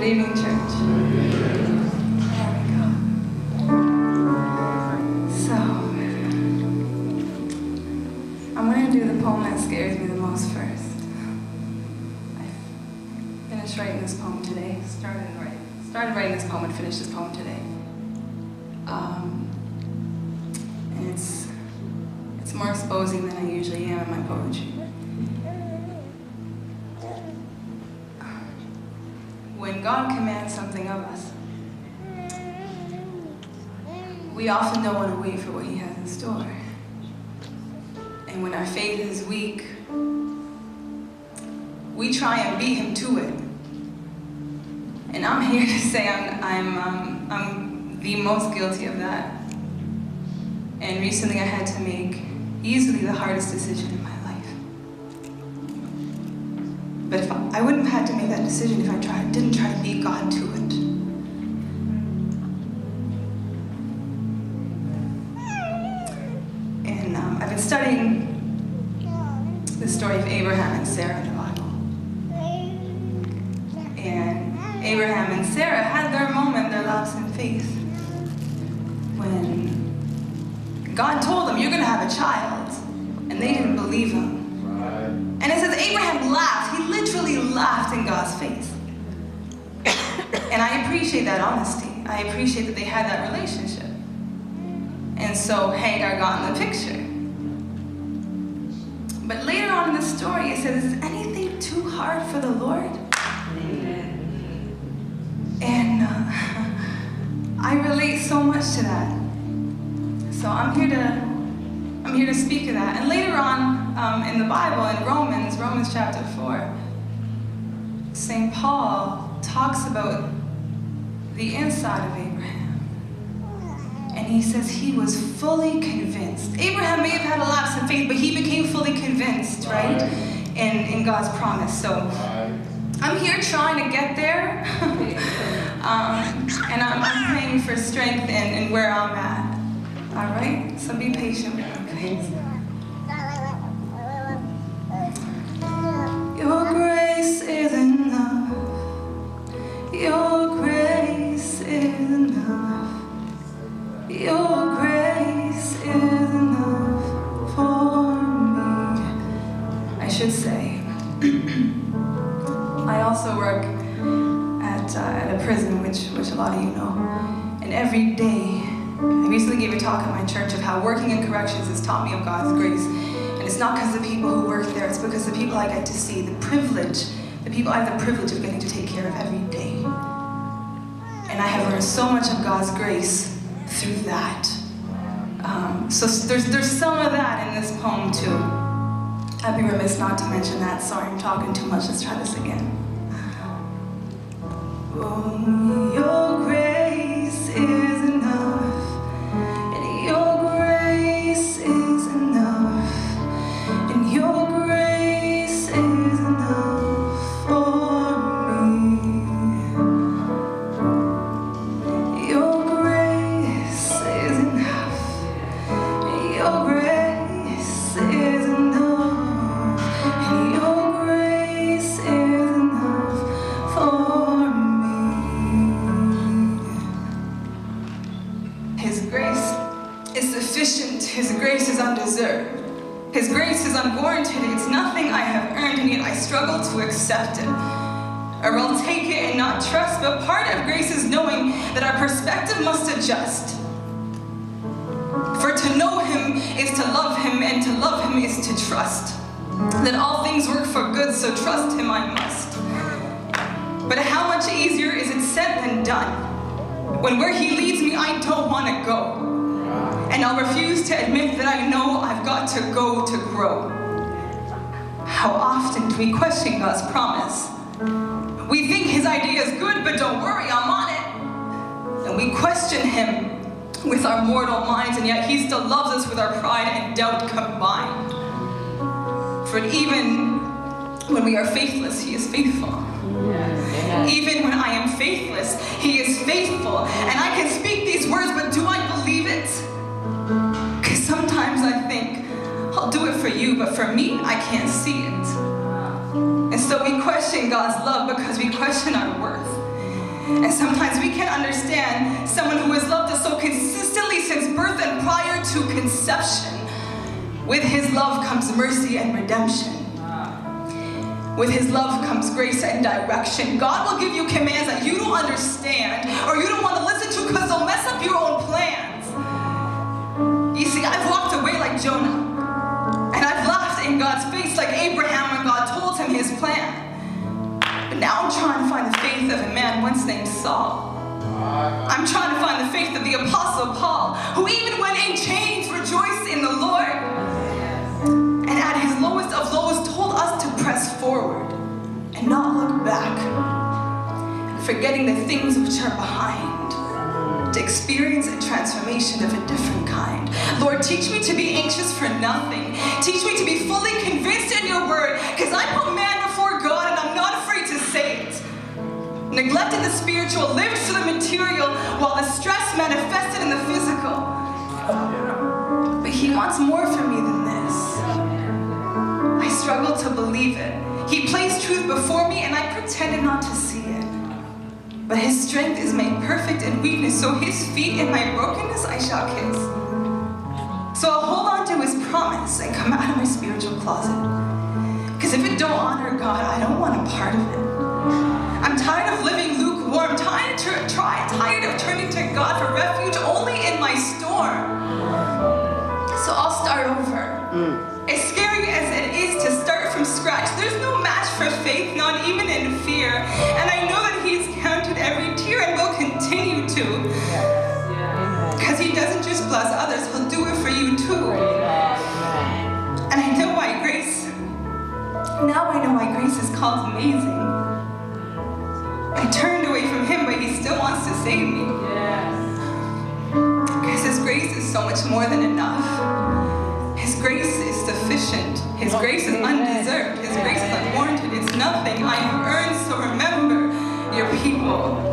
Good evening, church. There we go. So, I'm going to do the poem that scares me the most first. I finished writing this poem today. Started writing this poem and finished this poem today. And it's more exposing than I usually am in my poetry. When God commands something of us, we often don't want to wait for what He has in store. And when our faith is weak, we try and beat Him to it. And I'm here to say I'm the most guilty of that. And recently I had to make easily the hardest decision in my life. But if I wouldn't have had to make that decision if I didn't try to beat God to it. And I've been studying the story of Abraham and Sarah in the Bible. And Abraham and Sarah had their moment, their lapse in faith, when God told them, "You're going to have a child," and they didn't believe Him. And it says Abraham laughed. He literally laughed in God's face. And I appreciate that honesty. I appreciate that they had that relationship. And so Hagar got in the picture. But later on in the story, it says, "Is anything too hard for the Lord?" Amen. And I relate so much to that. So I'm here to speak of that. And later on in the Bible, in Romans chapter 4, St. Paul talks about the inside of Abraham. And he says he was fully convinced. Abraham may have had a lapse in faith, but he became fully convinced, right? In God's promise. So I'm here trying to get there. And I'm praying for strength in where I'm at. All right? So be patient with me, please. Your grace is enough. Your grace is enough. Your grace is enough for me. I should say, I also work at a prison, which a lot of you know. And every day, I recently gave a talk at my church of how working in corrections has taught me of God's grace. And it's not because of the people who work there, it's because the people I get to see, the people I have the privilege of getting to take care of every day. And I have learned so much of God's grace through that. So there's some of that in this poem too. I'd be remiss not to mention that. Sorry, I'm talking too much. Let's try this again. Oh, your grace is enough, and your grace is enough, and your grace is enough for me. Your grace is enough, and your grace is enough, and your grace is enough for me. His grace is sufficient. His grace is undeserved. His grace is unwarranted. It's nothing I have earned, and yet I struggle to accept it. Or I'll take it and not trust, but part of grace is knowing that our perspective must adjust. For to know Him is to love Him, and to love Him is to trust. That all things work for good, so trust Him I must. But how much easier is it said than done? When where He leads me, I don't want to go. And I'll refuse to admit that I know I've got to go to grow. How often do we question God's promise? We think His idea is good, but don't worry, I'm on it. And we question Him with our mortal minds, and yet He still loves us with our pride and doubt combined. For even when we are faithless, He is faithful. Even when I am faithless, He is faithful. And I can speak these words, but do I believe it? Because sometimes I think, I'll do it for you, but for me, I can't see it. And so we question God's love because we question our worth. understand someone who has loved us so consistently since birth and prior to conception. With his love comes mercy and redemption. With his love comes grace and direction. God will give you commands that you don't understand or you don't want to listen to because they'll mess up your own plans. You see, I've walked away like Jonah. And I've laughed in God's face like Abraham when God told him his plan. But now I'm trying to find the faith of a man once named Saul. I'm trying to find the faith of the Apostle Paul, who even when in chains rejoiced in the Lord. And at his lowest of lows told us to press forward and not look back, forgetting the things which are behind, to experience a transformation of a different kind. Lord, teach me to be anxious for nothing. Teach me to be fully convinced in your word, because I put man before God and I'm not afraid to say it. Neglected the spiritual, lived for the material, while the stress manifested in the physical. But he wants more for me than this. I struggle to believe it. He placed truth before me and I pretended not to see it. But his strength is made perfect in weakness, so his feet in my brokenness I shall kiss. So I'll hold on to his promise and come out of my spiritual closet. Because if it don't honor God, I don't want a part of it. I'm tired of living lukewarm, tired of turning to God for refuge only in my storm. So I'll start over. As scary as it is to start from scratch, there's no match for faith, not even in fear. And I know that he's counted every tear and will continue to. Because he doesn't just bless others, he'll do it for you too. And I know why grace, now I know why grace is called amazing. I turned away from him, but he still wants to save me. Because his grace is so much more than enough. His grace is sufficient. His grace is undeserved. His grace is unwarranted. It's nothing I have earned, so remember your people.